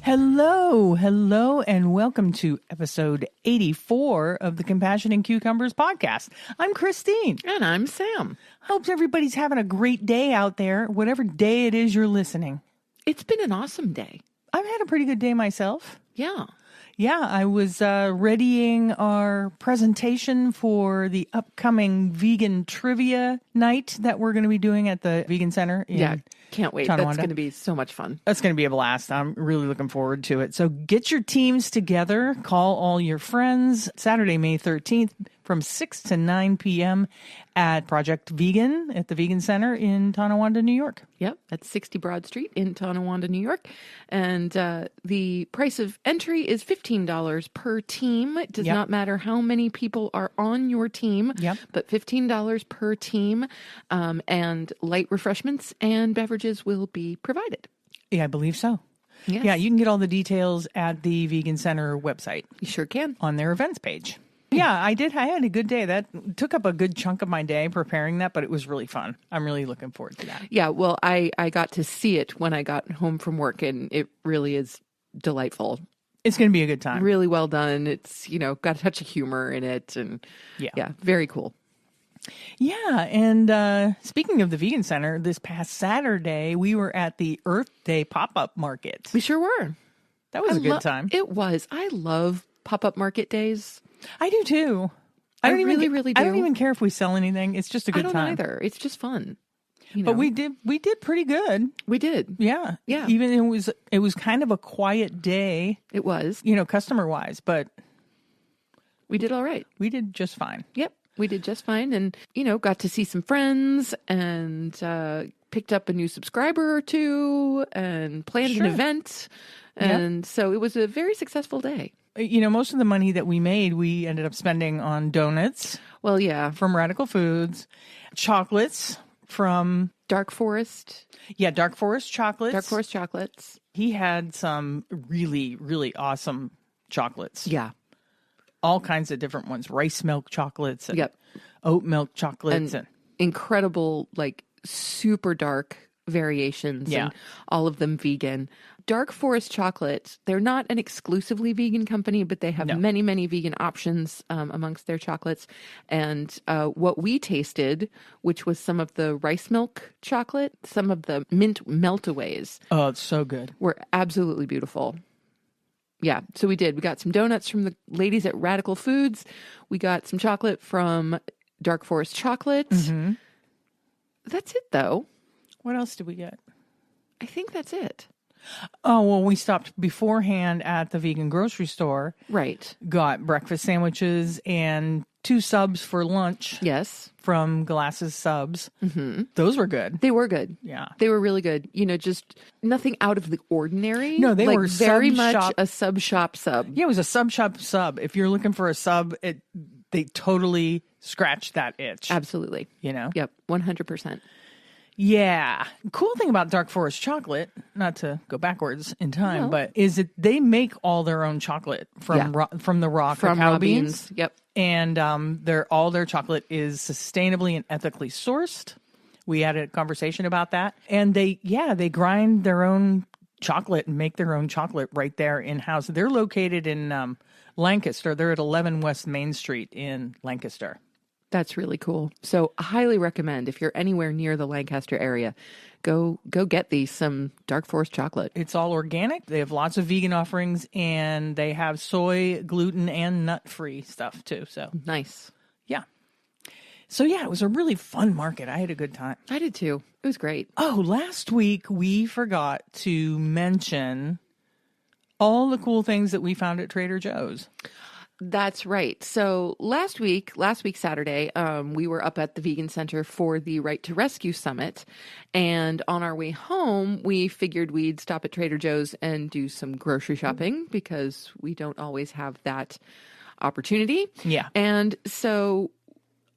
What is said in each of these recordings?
Hello, and welcome to episode 84 of the Compassion and Cucumbers podcast. I'm Christine. And I'm Sam. Hope everybody's having a great day out there, whatever day it is you're listening. It's been an awesome day. I've had a pretty good day myself. Yeah. Yeah, I was readying our presentation for the upcoming vegan trivia night that we're going to be doing at the Vegan Center. Can't wait. Tonawanda. That's going to be so much fun. That's going to be a blast. I'm really looking forward to it. So get your teams together, call all your friends. Saturday, May 13th from 6 to 9 p.m. at Project Vegan at the Vegan Center in Tonawanda, New York. Yep, that's 60 Broad Street in Tonawanda, New York. And the price of entry is $15 per team. It does not matter how many people are on your team, but $15 per team. And light refreshments and beverages will be provided. Yeah, I believe so. Yes. Yeah, you can get all the details at the Vegan Center website. You sure can. On their events page. Yeah, I did. I had a good day. That took up a good chunk of my day preparing that, but it was really fun. I'm really looking forward to that. Yeah, well, I got to see it when I got home from work, and it really is delightful. It's going to be a good time. Really well done. It's, got a touch of humor in it, and yeah, very cool. Yeah, and speaking of the Vegan Center, this past Saturday, we were at the Earth Day pop-up market. We sure were. That was a good time. It was. I love pop-up market days. I do too. I really do. I don't even care if we sell anything. It's just a good time. I don't either. It's just fun. But we did pretty good. We did. Yeah. Yeah. Even it was kind of a quiet day. It was. Customer wise, but we did all right. We did just fine. Yep. We did just fine, and got to see some friends, and picked up a new subscriber or two, and planned an event. And so it was a very successful day. Most of the money that we made, we ended up spending on donuts. Well, yeah. From Radical Foods. Chocolates from Dark Forest. Yeah, Dark Forest chocolates. Dark Forest chocolates. He had some really, really awesome chocolates. Yeah. All kinds of different ones. Rice milk chocolates. And oat milk chocolates. And incredible, super dark variations. And all of them vegan. Dark Forest chocolates, they're not an exclusively vegan company, but they have many, many vegan options amongst their chocolates. And what we tasted, which was some of the rice milk chocolate, some of the mint meltaways. Oh, it's so good. Were absolutely beautiful. Yeah, so we did. We got some donuts from the ladies at Radical Foods. We got some chocolate from Dark Forest Chocolates. Mm-hmm. That's it, though. What else did we get? I think that's it. Oh, well, we stopped beforehand at the vegan grocery store. Right. Got breakfast sandwiches and 2 subs for lunch. Yes. From Glass's Subs. Mm-hmm. Those were good. They were good. Yeah. They were really good. Just nothing out of the ordinary. No, they were very much a sub shop sub. Yeah, it was a sub shop sub. If you're looking for a sub, they totally scratched that itch. Absolutely. Yep. 100%. Yeah. Cool thing about Dark Forest chocolate, not to go backwards in time, but is that they make all their own chocolate from the raw cacao beans. Yep. And all their chocolate is sustainably and ethically sourced. We had a conversation about that. And they grind their own chocolate and make their own chocolate right there in-house. They're located in Lancaster. They're at 11 West Main Street in Lancaster. That's really cool. So I highly recommend, if you're anywhere near the Lancaster area, go get some Dark Forest chocolate. It's all organic. They have lots of vegan offerings, and they have soy, gluten, and nut-free stuff too. So nice. Yeah. So yeah, it was a really fun market. I had a good time. I did too. It was great. Oh, last week we forgot to mention all the cool things that we found at Trader Joe's. That's right. So last week, Saturday, we were up at the Vegan Center for the Right to Rescue Summit. And on our way home, we figured we'd stop at Trader Joe's and do some grocery shopping because we don't always have that opportunity. Yeah. And so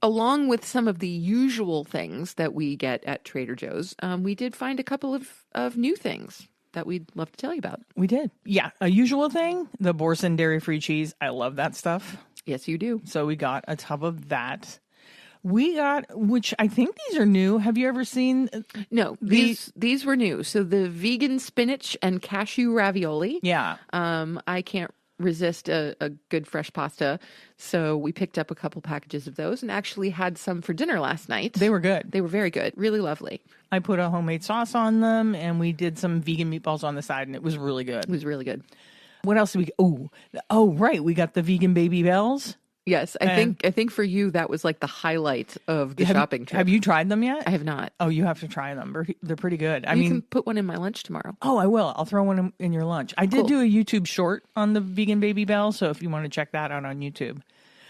along with some of the usual things that we get at Trader Joe's, we did find a couple of new things that we'd love to tell you about. We did. Yeah. A usual thing, the Boursin dairy-free cheese. I love that stuff. Yes, you do. So we got a tub of that. We got, which I think these are new. Have you ever seen? No, these were new. So the vegan spinach and cashew ravioli. Yeah. I can't resist a good fresh pasta. So we picked up a couple packages of those and actually had some for dinner last night. They were good. They were very good. Really lovely. I put a homemade sauce on them, and we did some vegan meatballs on the side, and it was really good. It was really good. What else did we? Oh, right. We got the vegan baby bells. Yes, I think for you that was like the highlight of the shopping trip. Have you tried them yet? I have not. Oh, you have to try them. They're pretty good. You can put one in my lunch tomorrow. Oh, I will. I'll throw one in your lunch. I did do a YouTube short on the vegan baby bell, so if you want to check that out on YouTube.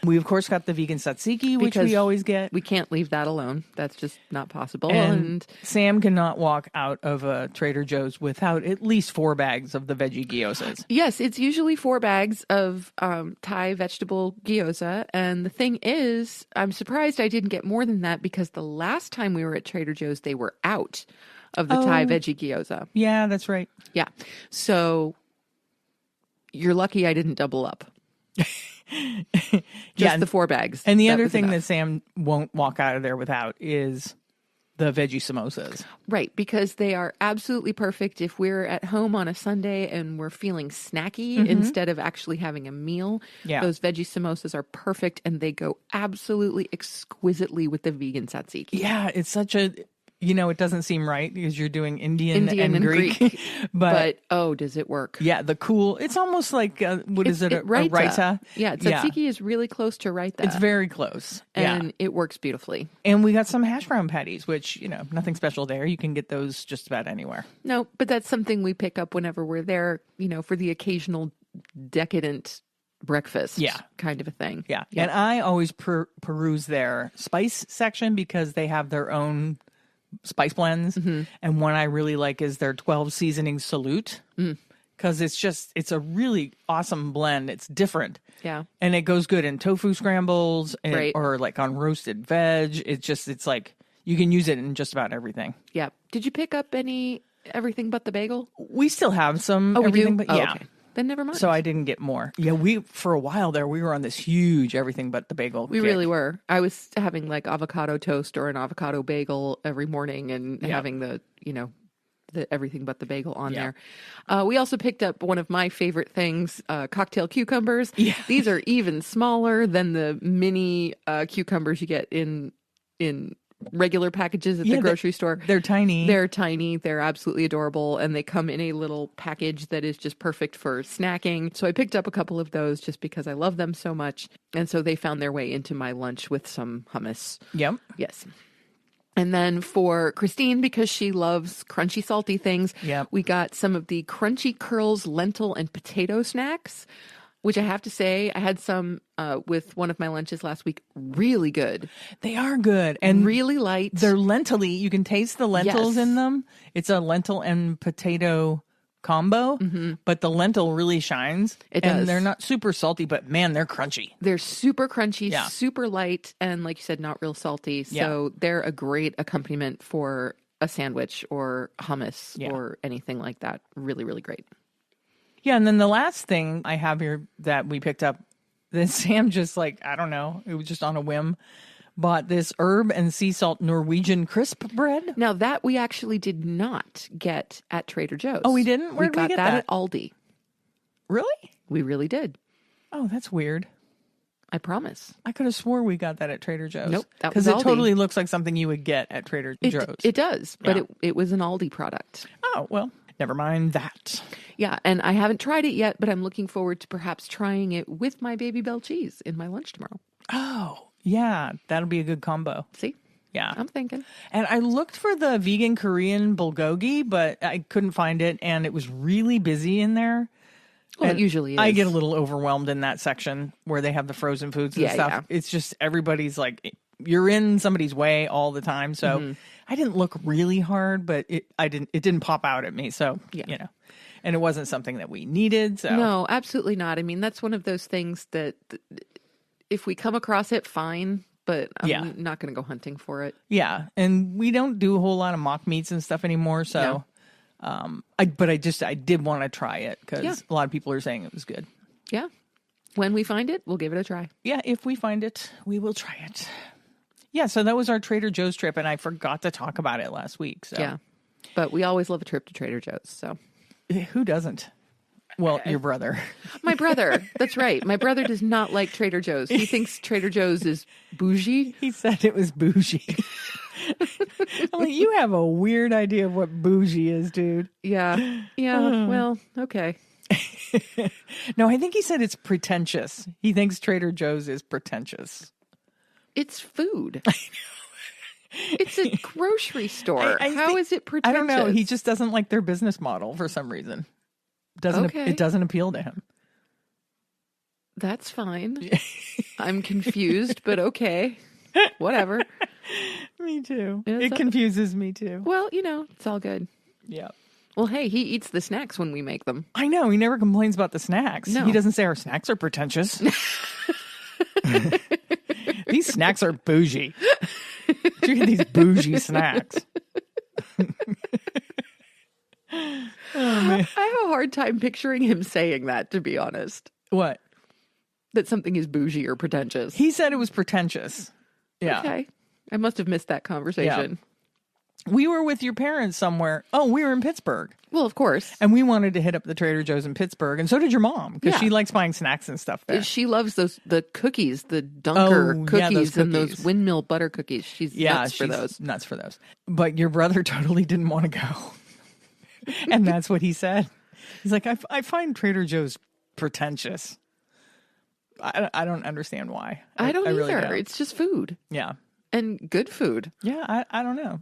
We, of course, got the vegan tzatziki, which we always get. We can't leave that alone. That's just not possible. And Sam cannot walk out of a Trader Joe's without at least 4 bags of the veggie gyozas. Yes, it's usually 4 bags of Thai vegetable gyoza. And the thing is, I'm surprised I didn't get more than that because the last time we were at Trader Joe's, they were out of the Thai veggie gyoza. Yeah, that's right. Yeah. So you're lucky I didn't double up. Just the 4 bags. And the other thing that Sam won't walk out of there without is the veggie samosas. Right, because they are absolutely perfect if we're at home on a Sunday and we're feeling snacky instead of actually having a meal. Yeah. Those veggie samosas are perfect and they go absolutely exquisitely with the vegan tzatziki. Yeah, it's such a... it doesn't seem right because you're doing Indian and Greek. but oh, does it work? Yeah, it's almost like, what is it, a raita? Yeah, tzatziki is really close to raita. It's very close. And it works beautifully. And we got some hash brown patties, which, nothing special there. You can get those just about anywhere. No, but that's something we pick up whenever we're there, for the occasional decadent breakfast kind of a thing. Yeah. And I always peruse their spice section because they have their own spice blends, and one I really like is their 12 seasoning salute because it's a really awesome blend. It's different, and it goes good in tofu scrambles or like on roasted veg. It's like you can use it in just about everything. Yeah. Did you pick up everything but the bagel? We still have some. Everything but okay. Then never mind. So I didn't get more. Yeah, for a while there, we were on this huge everything but the bagel. We really were. I was having like avocado toast or an avocado bagel every morning and having the everything but the bagel on there. We also picked up one of my favorite things, cocktail cucumbers. Yeah. These are even smaller than the mini cucumbers you get in regular packages at the grocery store. They're tiny. They're absolutely adorable, and they come in a little package that is just perfect for snacking. So I picked up a couple of those just because I love them so much, and so they found their way into my lunch with some hummus. Yep. Yes. And then for Christine, because she loves crunchy, salty things, we got some of the Crunchy Curls lentil and potato snacks, which I have to say, I had some with one of my lunches last week. Really good. They are good. And really light. They're lentily. You can taste the lentils in them. It's a lentil and potato combo, but the lentil really shines. It does. And they're not super salty, but man, they're crunchy. They're super crunchy, super light, and like you said, not real salty. So they're a great accompaniment for a sandwich or hummus or anything like that. Really, really great. Yeah, and then the last thing I have here that we picked up, that Sam just I don't know, it was just on a whim, bought this herb and sea salt Norwegian crisp bread. Now that we actually did not get at Trader Joe's. Oh, we didn't? Where did we get that? At Aldi. Really? We really did. Oh, that's weird. I promise. I could have swore we got that at Trader Joe's. Nope, that was Aldi. Because it totally looks like something you would get at Trader Joe's. It does, but it was an Aldi product. Oh, well. Never mind that. Yeah, and I haven't tried it yet, but I'm looking forward to perhaps trying it with my Baby Bell cheese in my lunch tomorrow. Oh, yeah. That'll be a good combo. See? Yeah. I'm thinking. And I looked for the vegan Korean bulgogi, but I couldn't find it, and it was really busy in there. Well, it usually is. I get a little overwhelmed in that section where they have the frozen foods and stuff. Yeah. It's just everybody's you're in somebody's way all the time, so... I didn't look really hard, but it didn't pop out at me. So, and it wasn't something that we needed. So no, absolutely not. I mean, that's one of those things that if we come across it, fine, but I'm not going to go hunting for it. Yeah. And we don't do a whole lot of mock meats and stuff anymore. So, I did want to try it because a lot of people are saying it was good. Yeah. When we find it, we'll give it a try. Yeah. If we find it, we will try it. Yeah, so that was our Trader Joe's trip, and I forgot to talk about it last week. So. Yeah. But we always love a trip to Trader Joe's, so. Who doesn't? Well, your brother. My brother. That's right. My brother does not like Trader Joe's. He thinks Trader Joe's is bougie. He said it was bougie. I'm like, you have a weird idea of what bougie is, dude. Yeah. Yeah. Well, okay. No, I think he said it's pretentious. He thinks Trader Joe's is pretentious. It's food. It's a grocery store. How is it pretentious? I don't know. He just doesn't like their business model for some reason. It doesn't appeal to him. That's fine. I'm confused, but okay. Whatever. Me too. It confuses me too. Well, it's all good. Yeah. Well, hey, he eats the snacks when we make them. I know. He never complains about the snacks. No. He doesn't say our snacks are pretentious. These snacks are bougie. Look at these bougie snacks. Oh, man. I have a hard time picturing him saying that, to be honest. What? That something is bougie or pretentious. He said it was pretentious. Yeah. Okay. I must have missed that conversation. Yeah. We were with your parents somewhere. Oh, we were in Pittsburgh. Well, of course. And we wanted to hit up the Trader Joe's in Pittsburgh. And so did your mom, because Yeah. she likes buying snacks and stuff there. She loves the cookies, the Dunker cookies, and those cookies. windmill butter cookies. She's nuts for those. Nuts for those. But your brother totally didn't want to go. And that's what he said. He's like, I find Trader Joe's pretentious. I don't understand why. I don't either. Really don't. It's just food. Yeah. And good food. Yeah, I don't know.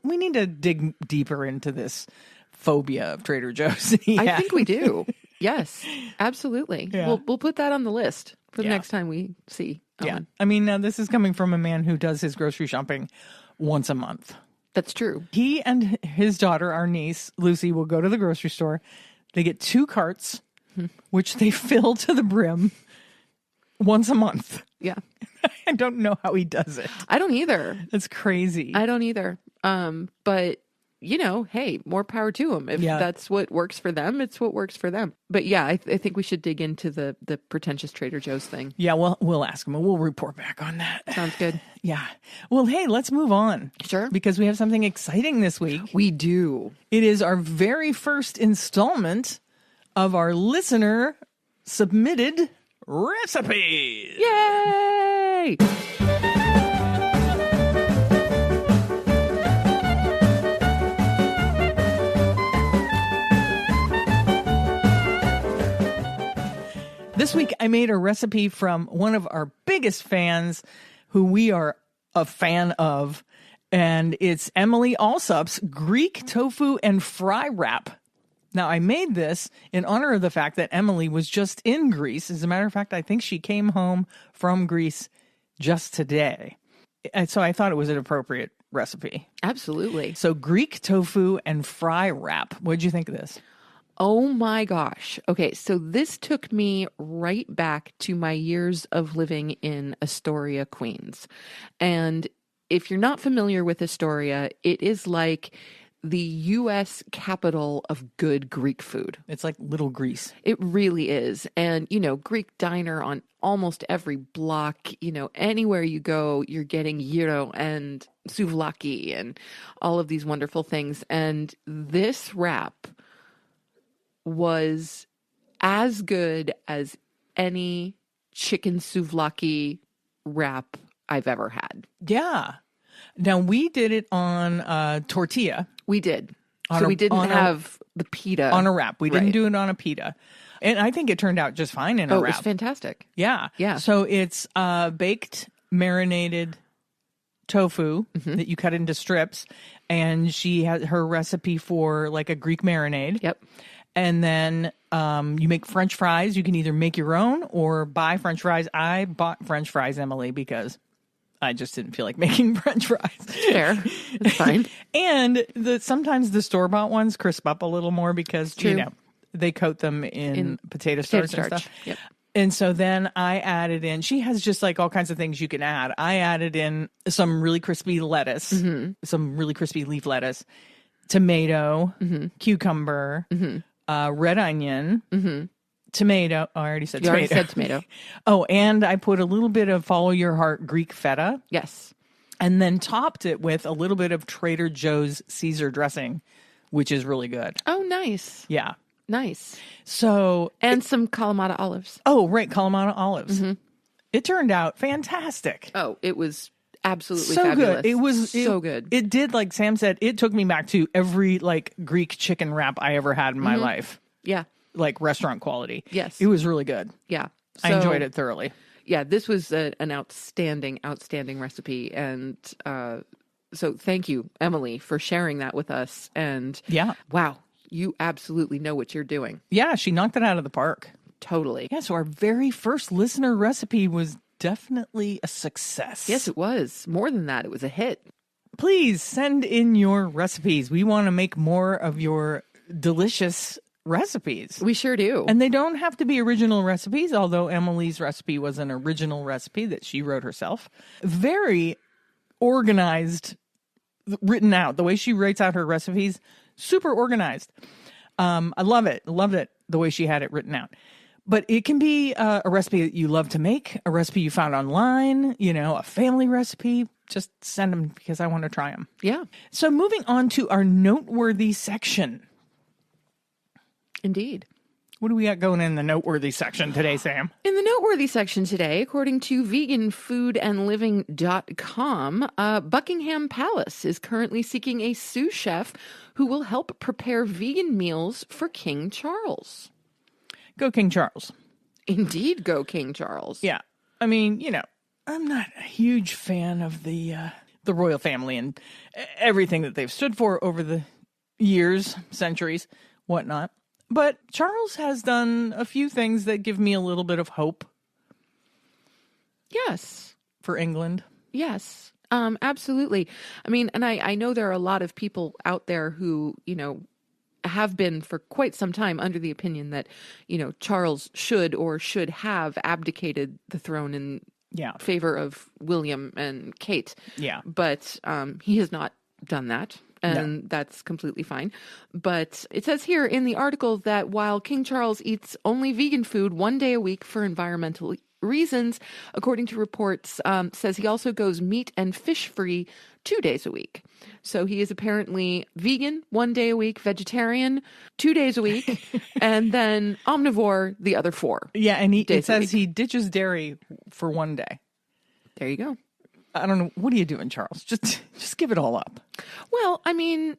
We need to dig deeper into this phobia of Trader Joe's. Yeah. I think we do. Yes, absolutely. Yeah. We'll put that on the list for the next time we see Owen. Yeah. I mean, now this is coming from a man who does his grocery shopping once a month. That's true. He and his daughter, our niece, Lucy, will go to the grocery store. They get 2 carts, which they fill to the brim once a month. Yeah. I don't know how he does it. I don't either. It's crazy. I don't either. But hey, more power to them. If that's what works for them, it's what works for them. But yeah, I think we should dig into the pretentious Trader Joe's thing. Yeah, we'll ask him and we'll report back on that. Sounds good. Yeah. Well, hey, let's move on. Sure. Because we have something exciting this week. We do. It is our very first installment of our listener submitted recipes. Yay! This week, I made a recipe from one of our biggest fans who we are a fan of, and it's Emily Allsup's Greek tofu and fry wrap. Now, I made this in honor of the fact that Emily was just in Greece. As a matter of fact, I think she came home from Greece just today. And so I thought it was an appropriate recipe. Absolutely. So Greek tofu and fry wrap. What'd you think of this? Oh my gosh. Okay, so this took me right back to my years of living in Astoria, Queens. And if you're not familiar with Astoria, it is like the U.S. capital of good Greek food. It's like Little Greece. It really is. And, Greek diner on almost every block, anywhere you go, you're getting gyro and souvlaki and all of these wonderful things. And this wrap was as good as any chicken souvlaki wrap I've ever had. Yeah. Now, we did it on tortilla. We did. So we didn't have the pita. On a wrap. We didn't do it on a pita. And I think it turned out just fine in a wrap. It was fantastic. Yeah. Yeah. So it's baked, marinated tofu that you cut into strips. And she had her recipe for like a Greek marinade. Yep. And then you make French fries. You can either make your own or buy French fries. I bought French fries, Emily, because I just didn't feel like making French fries. Fair. It's fine. And sometimes the store-bought ones crisp up a little more because, they coat them in potato starch and stuff. Yep. And so then I added in, she has just like all kinds of things you can add. I added in some really crispy lettuce, some really crispy leaf lettuce, tomato, cucumber, red onion, tomato. Oh, I already said You tomato. already said tomato. Oh, and I put a little bit of follow your heart Greek feta. Yes. and then topped it with a little bit of Trader Joe's Caesar dressing, which is really good. Oh, nice. Yeah. Nice. So, and some Kalamata olives. Oh, right. Kalamata olives. Mm-hmm. It turned out fantastic. Oh, it was absolutely so fabulous. Good. It was so good. It did, like Sam said, it took me back to every like Greek chicken wrap I ever had in my life. Yeah. Like restaurant quality. Yes. It was really good. Yeah. I enjoyed it thoroughly. Yeah, this was an outstanding recipe. And so thank you, Emily, for sharing that with us. And wow, you absolutely know what you're doing. Yeah, she knocked it out of the park. Totally. Yeah, so our very first listener recipe was definitely a success. Yes, it was. More than that, it was a hit. Please send in your recipes. We want to make more of your delicious recipes. We sure do. And they don't have to be original recipes, although Emily's recipe was an original recipe that she wrote herself. Very organized, written out. The way she writes out her recipes, super organized. I love it. Loved it the way she had it written out. But it can be a recipe that you love to make, a recipe you found online, a family recipe. Just send them because I want to try them. Yeah. So moving on to our noteworthy section. Indeed. What do we got going in the noteworthy section today, Sam? In the noteworthy section today, according to veganfoodandliving.com, Buckingham Palace is currently seeking a sous chef who will help prepare vegan meals for King Charles. Go King Charles. Indeed, go King Charles. Yeah. I mean, I'm not a huge fan of the royal family and everything that they've stood for over the years, centuries, whatnot. But Charles has done a few things that give me a little bit of hope. Yes. For England. Yes. Absolutely. I mean, and I know there are a lot of people out there who, have been for quite some time under the opinion that, Charles should have abdicated the throne in favor of William and Kate. Yeah. But he has not done that. And that's completely fine. But it says here in the article that while King Charles eats only vegan food 1 day a week for environmental reasons, according to reports, says he also goes meat and fish free 2 days a week. So he is apparently vegan 1 day a week, vegetarian 2 days a week, and then omnivore the other 4. Yeah, and it says he ditches dairy for 1 day. There you go. I don't know. What are you doing, Charles? Just give it all up. Well, I mean,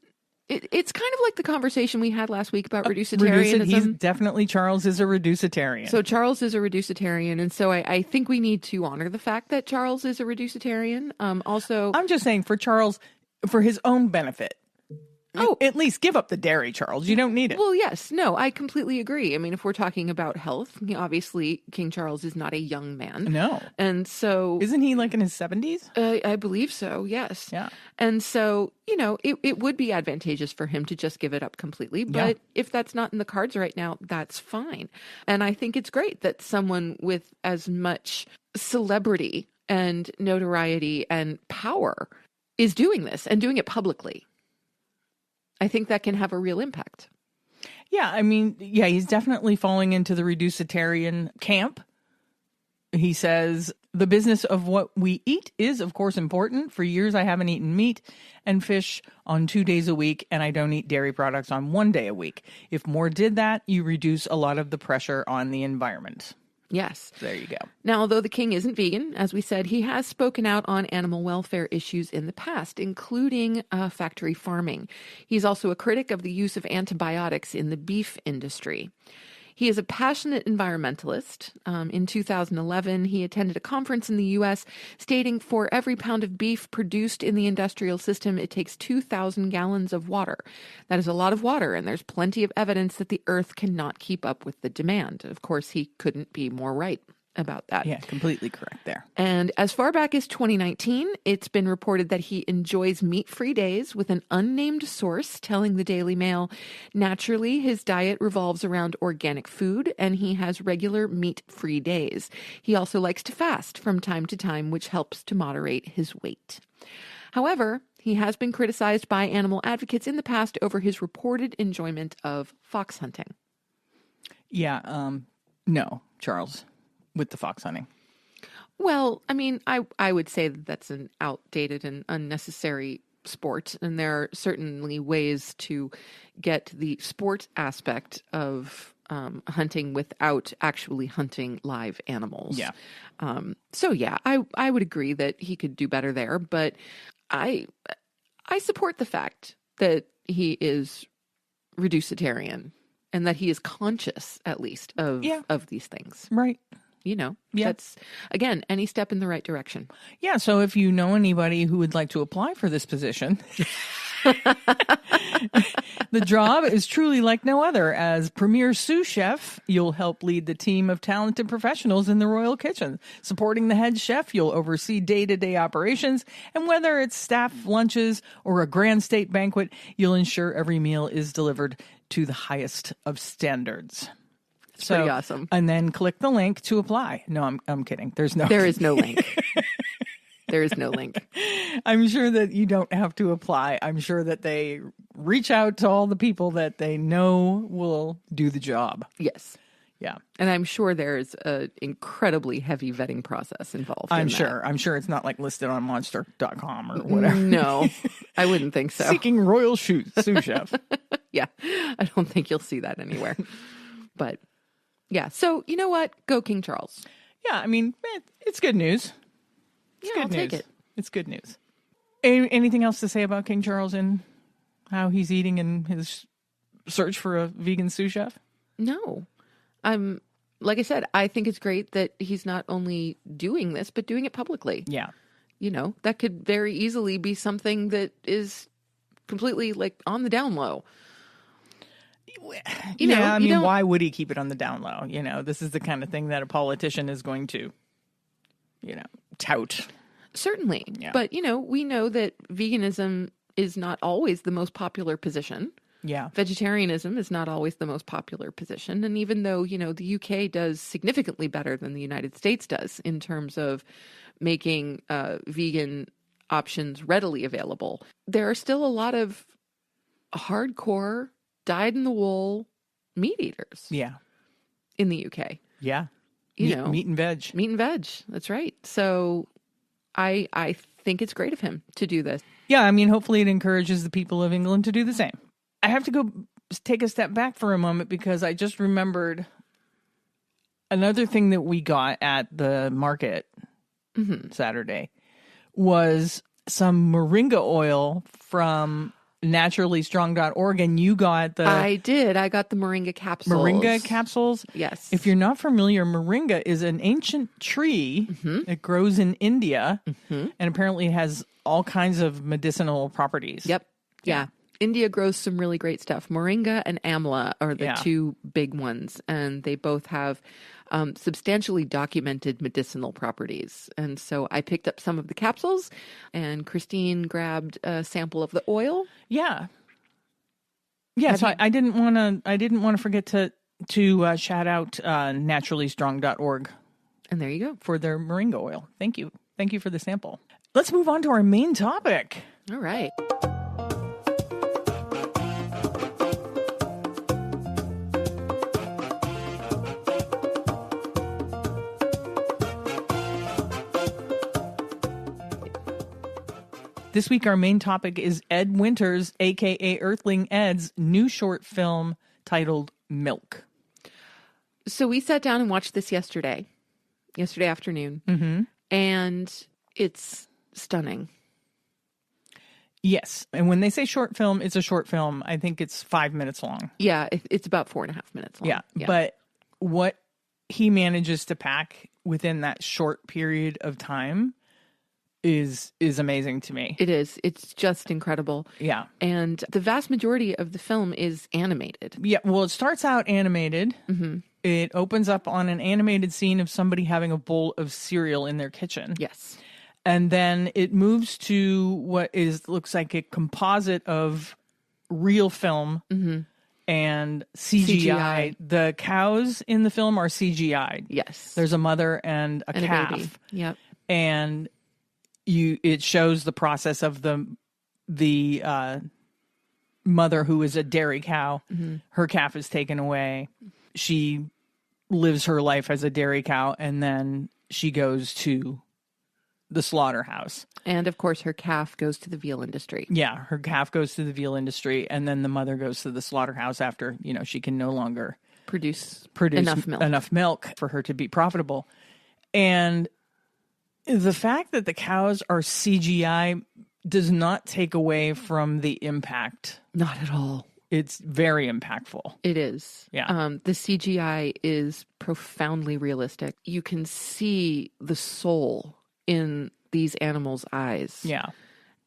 it's kind of like the conversation we had last week about reducitarianism. Charles is a reducitarian. So Charles is a reducitarian. And so I think we need to honor the fact that Charles is a reducitarian. Also, I'm just saying for Charles, for his own benefit. Oh, at least give up the dairy, Charles. You don't need it. Well, yes. No, I completely agree. I mean, if we're talking about health, obviously King Charles is not a young man. No. And so... Isn't he like in his 70s? I believe so, yes. Yeah. And so, it would be advantageous for him to just give it up completely. But if that's not in the cards right now, that's fine. And I think it's great that someone with as much celebrity and notoriety and power is doing this and doing it publicly. I think that can have a real impact. Yeah, I mean, he's definitely falling into the reducitarian camp. He says, the business of what we eat is, of course, important. For years, I haven't eaten meat and fish on 2 days a week, and I don't eat dairy products on 1 day a week. If more did that, you reduce a lot of the pressure on the environment. Yes. There you go. Now, although the king isn't vegan, as we said, he has spoken out on animal welfare issues in the past, including factory farming. He's also a critic of the use of antibiotics in the beef industry. He is a passionate environmentalist. In 2011, he attended a conference in the U.S. stating for every pound of beef produced in the industrial system, it takes 2,000 gallons of water. That is a lot of water, and there's plenty of evidence that the earth cannot keep up with the demand. Of course, he couldn't be more right about that. Yeah, completely correct there. And as far back as 2019, it's been reported that he enjoys meat-free days, with an unnamed source telling the Daily Mail, naturally, his diet revolves around organic food, and he has regular meat-free days. He also likes to fast from time to time, which helps to moderate his weight. However, he has been criticized by animal advocates in the past over his reported enjoyment of fox hunting. Yeah, no, Charles. With the fox hunting. Well, I mean, I would say that that's an outdated and unnecessary sport, and there are certainly ways to get the sport aspect of hunting without actually hunting live animals. Yeah. So yeah, I would agree that he could do better there, but I support the fact that he is reducitarian and that he is conscious, at least, of these things. Right. That's, again, any step in the right direction. Yeah, so if you know anybody who would like to apply for this position, the job is truly like no other. As premier sous chef, you'll help lead the team of talented professionals in the royal kitchen. Supporting the head chef, you'll oversee day-to-day operations, and whether it's staff lunches or a grand state banquet, you'll ensure every meal is delivered to the highest of standards. It's pretty awesome. And then click the link to apply. No, I'm kidding. There is no link. There is no link. I'm sure that you don't have to apply. I'm sure that they reach out to all the people that they know will do the job. Yes. Yeah. And I'm sure there's an incredibly heavy vetting process involved. I'm sure it's not like listed on monster.com or whatever. No, I wouldn't think so. Seeking royal sous chef. Yeah. I don't think you'll see that anywhere. But yeah. So you know what? Go King Charles. Yeah. I mean, it's good news. I'll take it. It's good news. Anything else to say about King Charles and how he's eating in his search for a vegan sous chef? No. Like I said, I think it's great that he's not only doing this, but doing it publicly. Yeah. That could very easily be something that is completely like on the down low. Why would he keep it on the down low? This is the kind of thing that a politician is going to, tout. Certainly. Yeah. But, we know that veganism is not always the most popular position. Yeah. Vegetarianism is not always the most popular position. And even though, the UK does significantly better than the United States does in terms of making vegan options readily available, there are still a lot of hardcore, dyed-in-the-wool meat eaters. Yeah. In the UK. Yeah. Meat and veg. Meat and veg. That's right. So I think it's great of him to do this. Yeah, I mean, hopefully it encourages the people of England to do the same. I have to go take a step back for a moment because I just remembered another thing that we got at the market Saturday was some moringa oil from naturallystrong.org, and you got I did. I got the moringa capsules. Moringa capsules? Yes. If you're not familiar, moringa is an ancient tree. It grows in India, and apparently it has all kinds of medicinal properties. Yep. Yeah. India grows some really great stuff. Moringa and amla are the two big ones, and they both have substantially documented medicinal properties. And so I picked up some of the capsules, and Christine grabbed a sample of the oil. Yeah. Yeah. So I didn't want to forget to shout out naturallystrong.org. And there you go. For their moringa oil. Thank you. Thank you for the sample. Let's move on to our main topic. All right. This week, our main topic is Ed Winters, a.k.a. Earthling Ed's new short film titled Milk. So we sat down and watched this yesterday afternoon, and it's stunning. Yes. And when they say short film, it's a short film. I think it's 5 minutes long. Yeah, it's about 4.5 minutes long. Yeah. But what he manages to pack within that short period of time is amazing to me. It is. It's just incredible. Yeah. And the vast majority of the film is animated. Yeah. Well, it starts out animated. It opens up on an animated scene of somebody having a bowl of cereal in their kitchen. Yes. And then it moves to what looks like a composite of real film and CGI. The cows in the film are CGI. Yes. There's a mother and a calf. Baby. Yep. And it shows the process of the mother who is a dairy cow. Her calf is taken away. She lives her life as a dairy cow, and then she goes to the slaughterhouse. And of course, her calf goes to the veal industry. Yeah, her calf goes to the veal industry, and then the mother goes to the slaughterhouse after, she can no longer Produce enough milk for her to be profitable. And the fact that the cows are CGI does not take away from the impact. Not at all. It's very impactful. It is. Yeah. The CGI is profoundly realistic. You can see the soul in these animals' eyes. Yeah.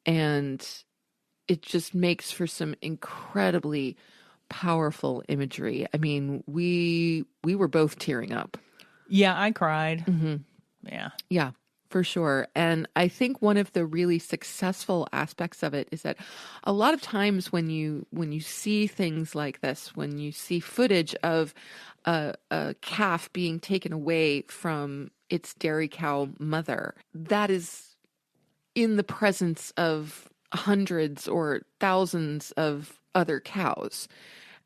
And it just makes for some incredibly powerful imagery. I mean, we were both tearing up. Yeah, I cried. Mm-hmm. Yeah. Yeah, for sure. And I think one of the really successful aspects of it is that a lot of times when you see things like this, when you see footage of a calf being taken away from its dairy cow mother, that is in the presence of hundreds or thousands of other cows.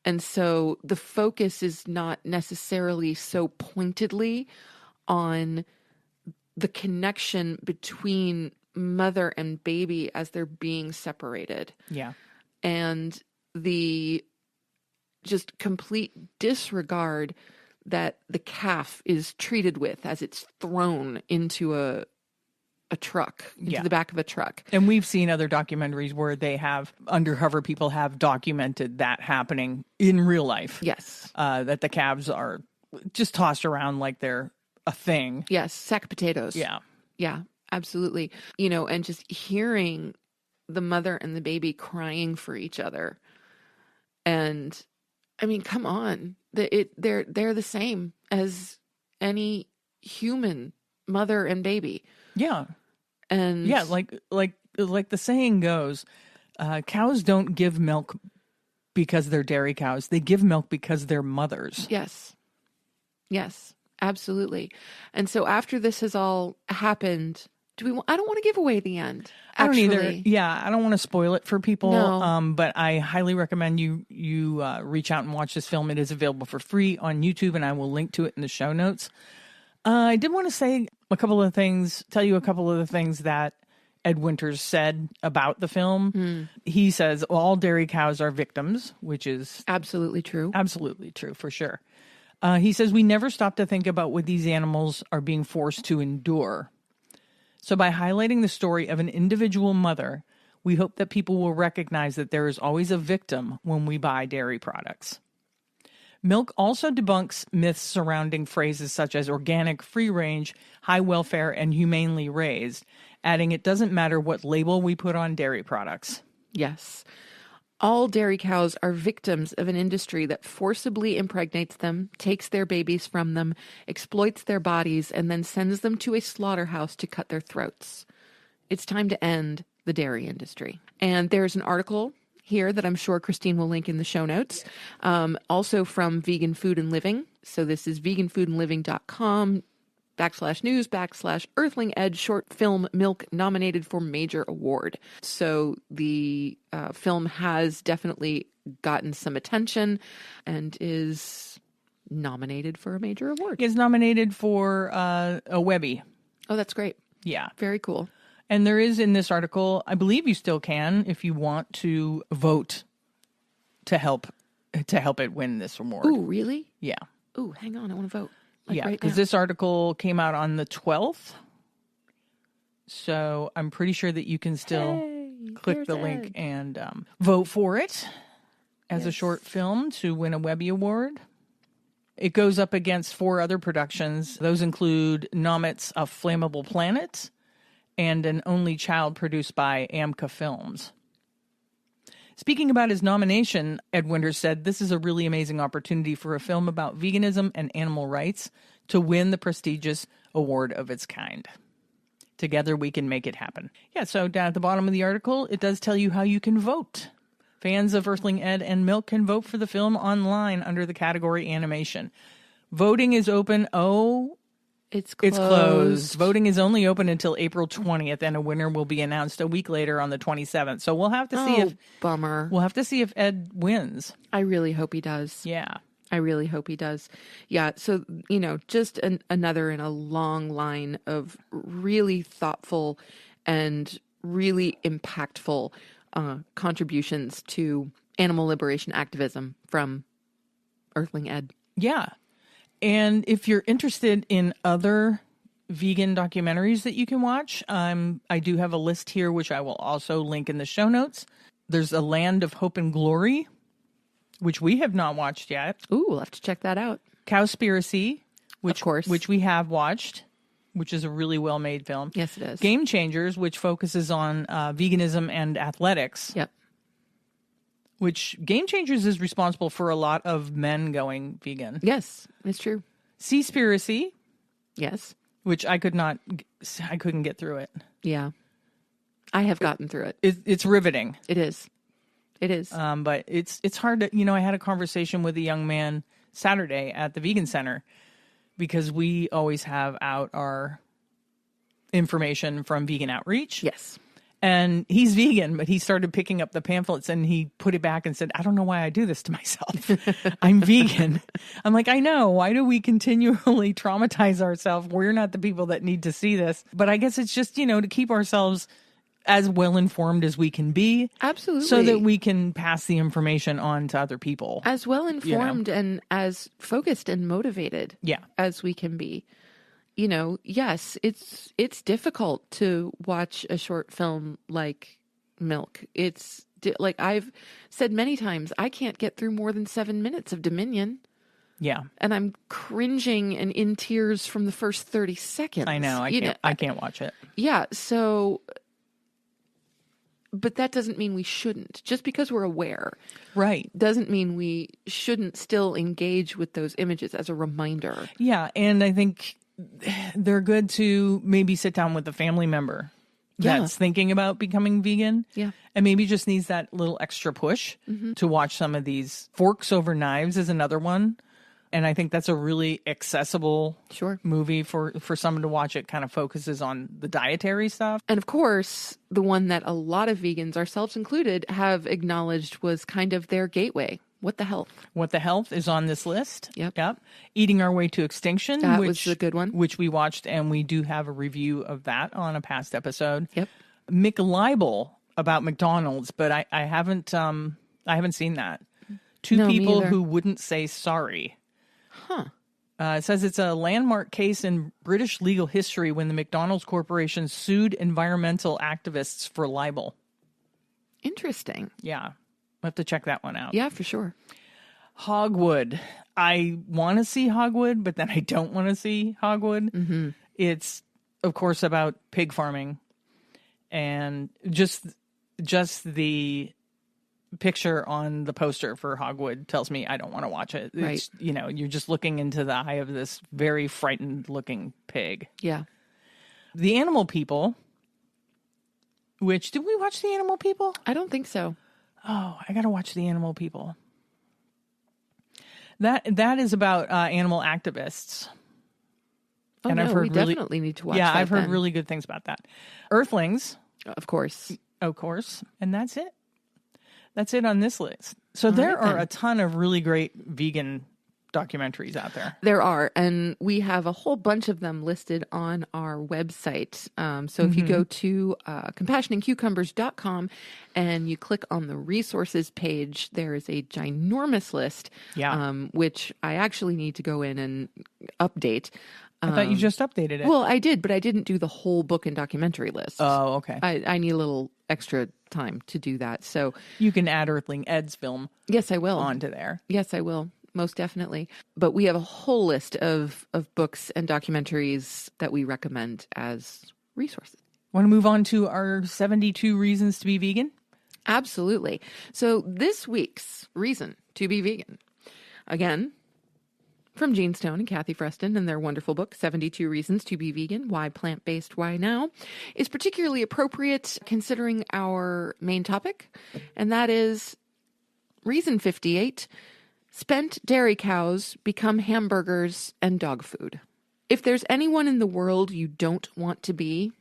And so the focus is not necessarily so pointedly on the connection between mother and baby as they're being separated. Yeah. And the just complete disregard that the calf is treated with as it's thrown into a truck, into the back of a truck. And we've seen other documentaries where they have, undercover people have documented that happening in real life. Yes. That the calves are just tossed around like they're a thing. Yes, sack potatoes. Yeah. Yeah, absolutely. And just hearing the mother and the baby crying for each other. And I mean, come on. They're the same as any human mother and baby. Yeah. And yeah, like the saying goes, cows don't give milk because they're dairy cows. They give milk because they're mothers. Yes. Yes, absolutely. And so after this has all happened, I don't want to give away the end. Actually. I don't either. Yeah, I don't want to spoil it for people. No. But I highly recommend you reach out and watch this film. It is available for free on YouTube, and I will link to it in the show notes. I did want to say tell you a couple of the things that Ed Winters said about the film. He says all dairy cows are victims, which is absolutely true. Absolutely true, for sure. He says we never stop to think about what these animals are being forced to endure. So by highlighting the story of an individual mother, we hope that people will recognize that there is always a victim when we buy dairy products. Milk also debunks myths surrounding phrases such as organic, free-range, high welfare, and humanely raised, adding it doesn't matter what label we put on dairy products. Yes. All dairy cows are victims of an industry that forcibly impregnates them, takes their babies from them, exploits their bodies, and then sends them to a slaughterhouse to cut their throats. It's time to end the dairy industry. And there's an article here that I'm sure Christine will link in the show notes. Also from Vegan Food and Living. So this is veganfoodandliving.com /news/Earthling Edge short film Milk nominated for major award. So the film has definitely gotten some attention and is nominated for a major award. It's nominated for a Webby. Oh, that's great. Yeah. Very cool. And there is in this article, I believe you still can, if you want to vote to help it win this award. Ooh, really? Yeah. Ooh, hang on. I want to vote. Yeah, because this article came out on the 12th. So I'm pretty sure that you can still click the link and vote for it as a short film to win a Webby Award. It goes up against 4 other productions. Those include Nomit's A Flammable Planet and An Only Child produced by Amca Films. Speaking about his nomination, Ed Winters said, "This is a really amazing opportunity for a film about veganism and animal rights to win the prestigious award of its kind. Together we can make it happen." Yeah, so down at the bottom of the article, it does tell you how you can vote. Fans of Earthling Ed and Milk can vote for the film online under the category animation. Voting is open. It's closed. Voting is only open until April 20th, and a winner will be announced a week later on the 27th. So we'll have to see bummer. We'll have to see if Ed wins. I really hope he does. Yeah. I really hope he does. Yeah. So, just another in a long line of really thoughtful and really impactful contributions to animal liberation activism from Earthling Ed. Yeah. And if you're interested in other vegan documentaries that you can watch, I do have a list here, which I will also link in the show notes. There's A Land of Hope and Glory, which we have not watched yet. Ooh, we'll have to check that out. Cowspiracy, Of course. which we have watched, which is a really well-made film. Yes, it is. Game Changers, which focuses on veganism and athletics. Yep. Which Game Changers is responsible for a lot of men going vegan. Yes, it's true. Seaspiracy, Yes. which I couldn't get through it. Yeah. I have gotten through it. It's riveting. It is. It is. But it's hard to, I had a conversation with a young man Saturday at the Vegan Center because we always have out our information from Vegan Outreach. Yes. And he's vegan, but he started picking up the pamphlets and he put it back and said, I don't know why I do this to myself. I'm vegan. I'm like, I know. Why do we continually traumatize ourselves? We're not the people that need to see this. But I guess it's just, to keep ourselves as well informed as we can be. Absolutely. So that we can pass the information on to other people. As well informed and as focused and motivated as we can be. Yes, it's difficult to watch a short film like Milk. It's like I've said many times, I can't get through more than 7 minutes of Dominion. Yeah. And I'm cringing and in tears from the first 30 seconds. I know. I can't watch it. Yeah. So, but that doesn't mean we shouldn't. Just because we're aware. Right. Doesn't mean we shouldn't still engage with those images as a reminder. Yeah. And I think they're good to maybe sit down with a family member that's thinking about becoming vegan. Yeah. And maybe just needs that little extra push to watch some of these. Forks Over Knives is another one. And I think that's a really accessible movie for someone to watch. It kind of focuses on the dietary stuff. And of course, the one that a lot of vegans, ourselves included, have acknowledged was kind of their gateway. What the Health? What the Health is on this list. Yep. Eating Our Way to Extinction. That was a good one. Which we watched, and we do have a review of that on a past episode. Yep. McLibel about McDonald's, but I haven't seen that. Two people who wouldn't say sorry. Huh. It says it's a landmark case in British legal history when the McDonald's Corporation sued environmental activists for libel. Interesting. Yeah. We'll have to check that one out. Yeah, for sure. Hogwood. I want to see Hogwood, but then I don't want to see Hogwood. Mm-hmm. It's, of course, about pig farming. And just the picture on the poster for Hogwood tells me I don't want to watch it. It's, you're just looking into the eye of this very frightened looking pig. Yeah. The Animal People, which, did we watch The Animal People? I don't think so. Oh, I got to watch The Animal People. That is about animal activists. Oh, and I've heard definitely need to watch that. Yeah, I've heard really good things about that. Earthlings. Of course. And that's it. That's it on this list. So there are a ton of really great vegan documentaries out there. There are, and we have a whole bunch of them listed on our website. So if you go to compassionandcucumbers.com and you click on the resources page, there is a ginormous list, which I actually need to go in and update. I thought you just updated it. Well, I did, but I didn't do the whole book and documentary list. Oh, okay. I need a little extra time to do that. So you can add Earthling Ed's film. Yes, I will. Onto there. Yes, I will. Most definitely. But we have a whole list of books and documentaries that we recommend as resources. Want to move on to our 72 reasons to be vegan? Absolutely. So this week's reason to be vegan, again, from Gene Stone and Kathy Freston and their wonderful book, 72 Reasons to be Vegan, Why Plant-Based, Why Now, is particularly appropriate considering our main topic, and that is reason 58, spent dairy cows become hamburgers and dog food. If there's anyone in the world you don't want to be,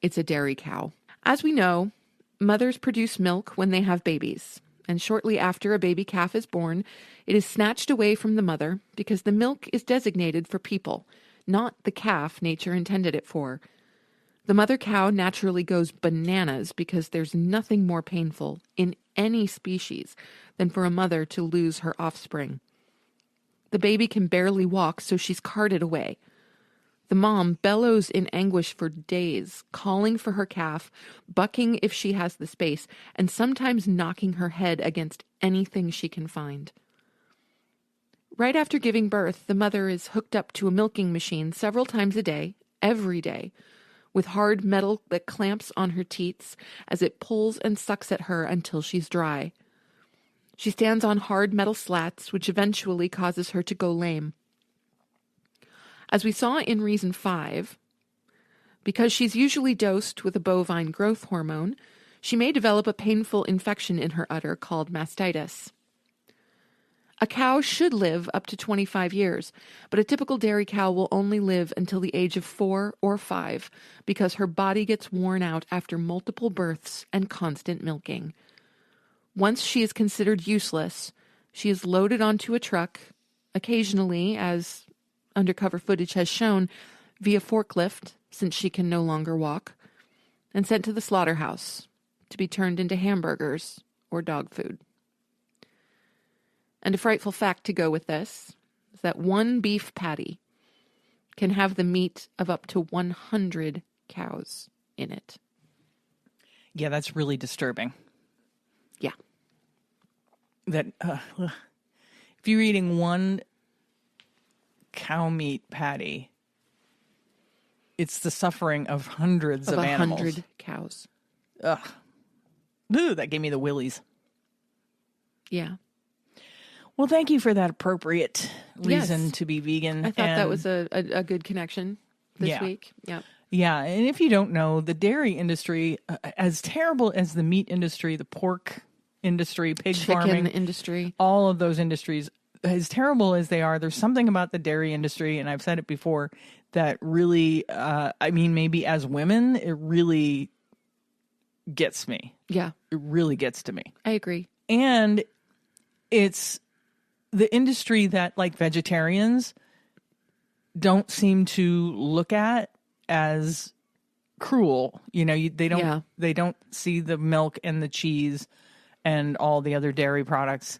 it's a dairy cow. As we know, mothers produce milk when they have babies. and shortly after a baby calf is born, it is snatched away from the mother because the milk is designated for people, not the calf nature intended it for. The mother cow naturally goes bananas because there's nothing more painful in any species than for a mother to lose her offspring. The baby can barely walk, so she's carted away. The mom bellows in anguish for days, calling for her calf, bucking if she has the space, and sometimes knocking her head against anything she can find. Right after giving birth, the mother is hooked up to a milking machine several times a day, every day, with hard metal that clamps on her teats as it pulls and sucks at her until she's dry. She stands on hard metal slats, which eventually causes her to go lame. As we saw in Reason 5, because she's usually dosed with a bovine growth hormone, she may develop a painful infection in her udder called mastitis. A cow should live up to 25 years, but a typical dairy cow will only live until the age of 4 or 5 because her body gets worn out after multiple births and constant milking. Once she is considered useless, she is loaded onto a truck, occasionally, as undercover footage has shown, via forklift, since she can no longer walk, and sent to the slaughterhouse to be turned into hamburgers or dog food. And a frightful fact to go with this is that one beef patty can have the meat of up to 100 cows in it. Yeah, that's really disturbing. Yeah. That if you're eating one cow meat patty, it's the suffering of hundreds of animals. 100 cows. Ugh. Ooh, that gave me the willies. Yeah. Well, thank you for that appropriate reason to be vegan. I thought that was a good connection this week. Yeah. Yeah. And if you don't know, the dairy industry, as terrible as the meat industry, the pork industry, pig farming industry, all of those industries, as terrible as they are, there's something about the dairy industry, and I've said it before, that really, I mean, maybe as women, it really gets me. Yeah. It really gets to me. I agree. And it's the industry that, like, vegetarians don't seem to look at as cruel. You know, they don't see the milk and the cheese and all the other dairy products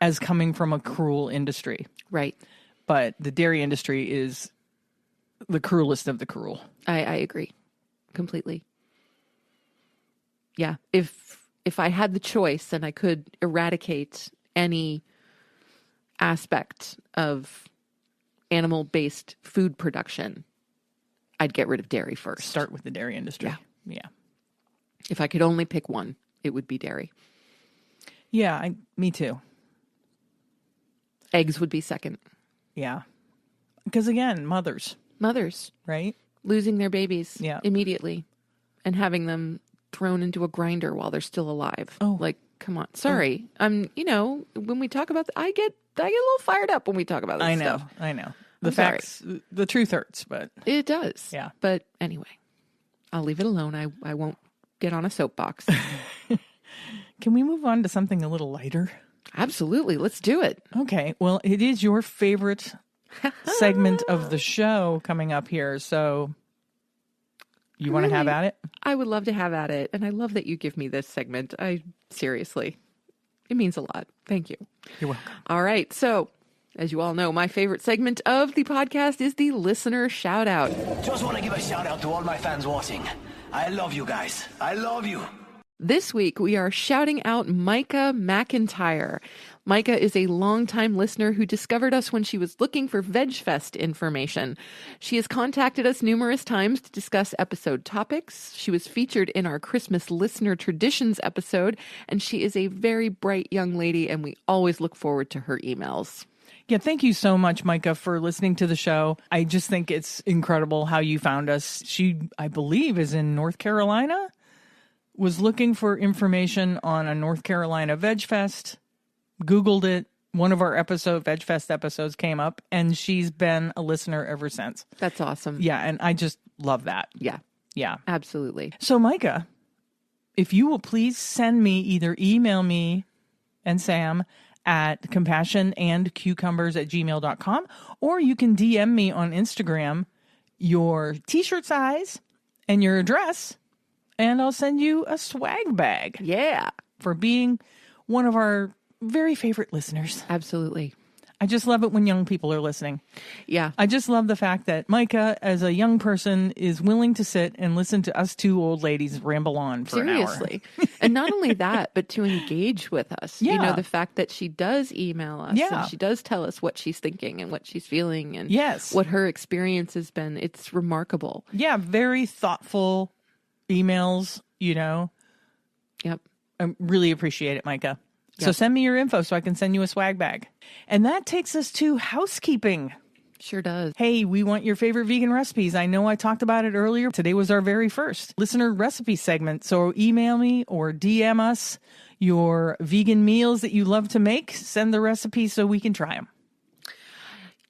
as coming from a cruel industry. Right. But the dairy industry is the cruelest of the cruel. I agree completely. Yeah. If I had the choice and I could eradicate any aspect of animal-based food production, I'd get rid of dairy first. Start with the dairy industry. Yeah. If I could only pick one, it would be dairy. Yeah, me too. Eggs would be second. Yeah. Because again, mothers, right? Losing their babies immediately and having them thrown into a grinder while they're still alive. Oh. Like, come on. Sorry. When we talk about I get a little fired up when we talk about this stuff. I know. The truth hurts, but it does. Yeah. But anyway, I'll leave it alone. I won't get on a soapbox. Can we move on to something a little lighter? Absolutely. Let's do it. Okay. Well, it is your favorite segment of the show coming up here. So you want to have at it? I would love to have at it. And I love that you give me this segment. Seriously, it means a lot. Thank you. You're welcome. All right. So as you all know, my favorite segment of the podcast is the listener shout out. Just want to give a shout out to all my fans watching. I love you guys. I love you. This week, we are shouting out Micah McIntyre. Micah is a longtime listener who discovered us when she was looking for VegFest information. She has contacted us numerous times to discuss episode topics. She was featured in our Christmas Listener Traditions episode, and she is a very bright young lady, and we always look forward to her emails. Yeah, thank you so much, Micah, for listening to the show. I just think it's incredible how you found us. She, I believe, is in North Carolina. Was looking for information on a North Carolina Veg Fest, Googled it. One of our Veg Fest episodes came up, and she's been a listener ever since. That's awesome. Yeah, and I just love that. Yeah. Yeah. Absolutely. So, Micah, if you will please send me, either email me and Sam at compassionandcucumbers@gmail.com, or you can DM me on Instagram your t-shirt size and your address, and I'll send you a swag bag. Yeah. For being one of our very favorite listeners. Absolutely. I just love it when young people are listening. Yeah. I just love the fact that Micah, as a young person, is willing to sit and listen to us two old ladies ramble on for Seriously. an hour. And not only that, but to engage with us. Yeah. You know, the fact that she does email us and she does tell us what she's thinking and what she's feeling and what her experience has been. It's remarkable. Yeah, very thoughtful emails, you know. Yep. I really appreciate it, Micah. So send me your info so I can send you a swag bag. And that takes us to housekeeping. Sure does. Hey, we want your favorite vegan recipes. I know I talked about it earlier. Today was our very first listener recipe segment. So email me or DM us your vegan meals that you love to make. Send the recipes so we can try them.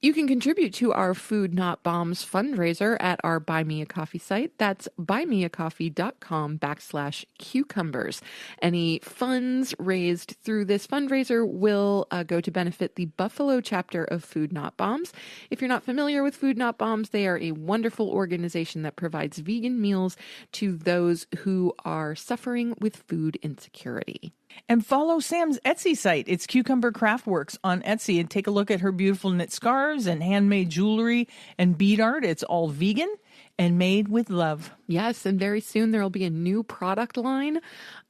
You can contribute to our Food Not Bombs fundraiser at our Buy Me a Coffee site. That's buymeacoffee.com/cucumbers. Any funds raised through this fundraiser will go to benefit the Buffalo chapter of Food Not Bombs. If you're not familiar with Food Not Bombs, they are a wonderful organization that provides vegan meals to those who are suffering with food insecurity. And follow Sam's Etsy site. It's Cucumber Craftworks on Etsy, and take a look at her beautiful knit scarves and handmade jewelry and bead art. It's all vegan and made with love. Yes, and very soon there will be a new product line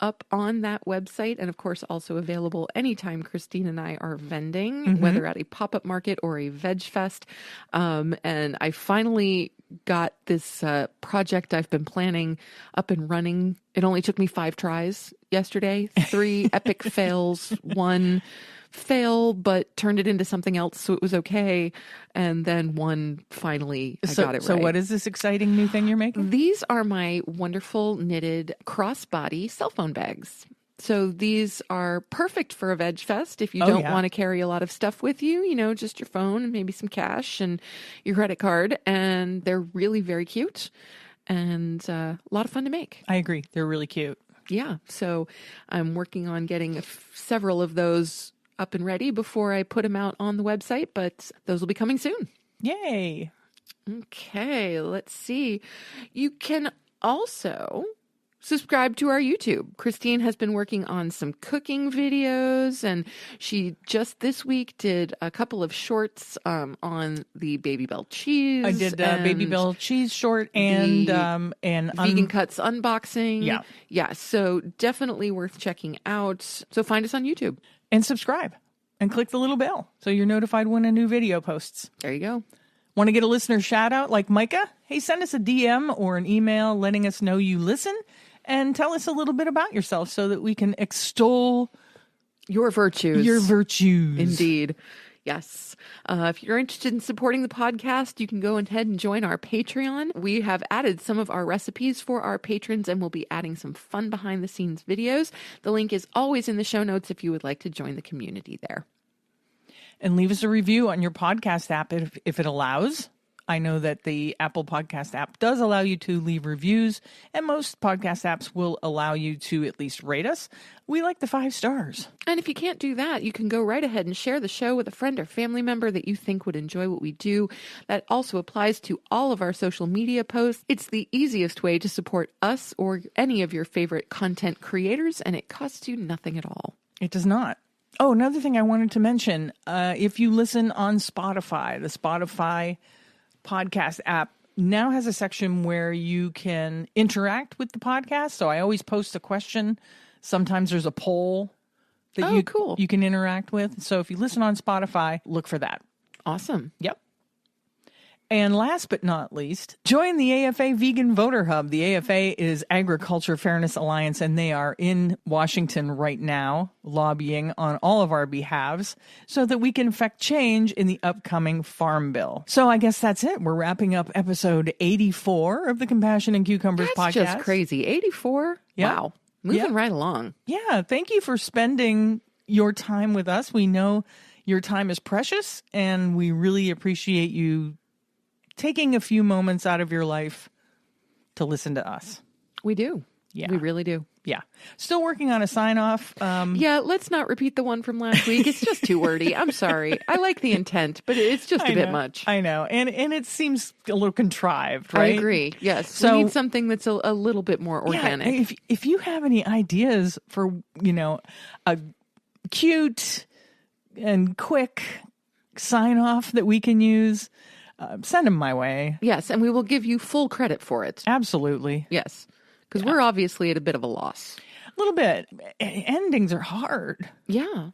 up on that website, and of course also available anytime Christine and I are vending, whether at a pop-up market or a veg fest. And I finally got this project I've been planning up and running. It only took me 5 tries yesterday, 3 epic fails, 1 fail, but turned it into something else, so it was okay. And then 1 finally, I got it right. So what is this exciting new thing you're making? These are my wonderful knitted crossbody cell phone bags. So these are perfect for a veg fest if you don't want to carry a lot of stuff with you, you know, just your phone and maybe some cash and your credit card. And they're really very cute and a lot of fun to make. I agree. They're really cute. Yeah. So I'm working on getting several of those up and ready before I put them out on the website, but those will be coming soon. Yay. Okay, let's see. You can also subscribe to our YouTube. Christine has been working on some cooking videos, and she just this week did a couple of shorts on the Baby Bell cheese. I did Baby Bell cheese short and Vegan Cuts unboxing. Yeah. Yeah, so definitely worth checking out. So find us on YouTube. And subscribe and click the little bell so you're notified when a new video posts. There you go. Want to get a listener shout out like Micah? Hey, send us a DM or an email letting us know you listen and tell us a little bit about yourself so that we can extol your virtues. Your virtues. Indeed. Yes. If you're interested in supporting the podcast, you can go ahead and join our Patreon. We have added some of our recipes for our patrons, and we'll be adding some fun behind-the-scenes videos. The link is always in the show notes if you would like to join the community there. And leave us a review on your podcast app if it allows. I know that the Apple Podcast app does allow you to leave reviews, and most podcast apps will allow you to at least rate us. We like the 5 stars. And if you can't do that, you can go right ahead and share the show with a friend or family member that you think would enjoy what we do. That also applies to all of our social media posts. It's the easiest way to support us or any of your favorite content creators, and it costs you nothing at all. It does not. Oh, another thing I wanted to mention, if you listen on Spotify, the Spotify podcast app now has a section where you can interact with the podcast. So I always post a question. Sometimes there's a poll that you can interact with. So if you listen on Spotify, look for that. Awesome. Yep. And last but not least, join the AFA Vegan Voter Hub. The AFA is Agriculture Fairness Alliance, and they are in Washington right now lobbying on all of our behalves so that we can effect change in the upcoming Farm Bill. So I guess that's it. We're wrapping up episode 84 of the Compassion and Cucumbers podcast. That's just crazy. 84? Yeah. Wow. Moving right along. Yeah. Thank you for spending your time with us. We know your time is precious, and we really appreciate you taking a few moments out of your life to listen to us. We do. Yeah. We really do. Yeah. Still working on a sign-off. Yeah, let's not repeat the one from last week. It's just too wordy. I'm sorry. I like the intent, but it's just a bit much. I know. And it seems a little contrived, right? I agree. Yes. So, we need something that's a little bit more organic. Yeah, if you have any ideas for, a cute and quick sign-off that we can use, send them my way. Yes, and we will give you full credit for it. Absolutely. Yes. Because we're obviously at a bit of a loss. A little bit. Endings are hard. Yeah.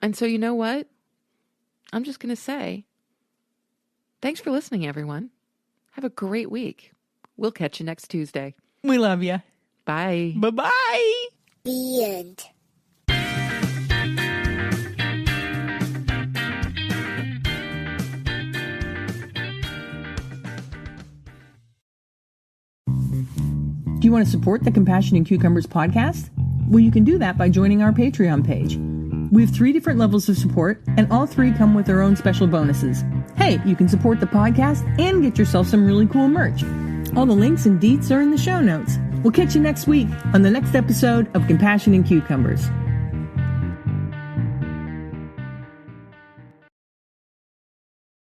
And so you know what? I'm just going to say, thanks for listening, everyone. Have a great week. We'll catch you next Tuesday. We love you. Bye. Bye-bye. The end. Do you want to support the Compassion and Cucumbers podcast? Well, you can do that by joining our Patreon page. We have 3 different levels of support, and all 3 come with their own special bonuses. Hey, you can support the podcast and get yourself some really cool merch. All the links and deets are in the show notes. We'll catch you next week on the next episode of Compassion and Cucumbers.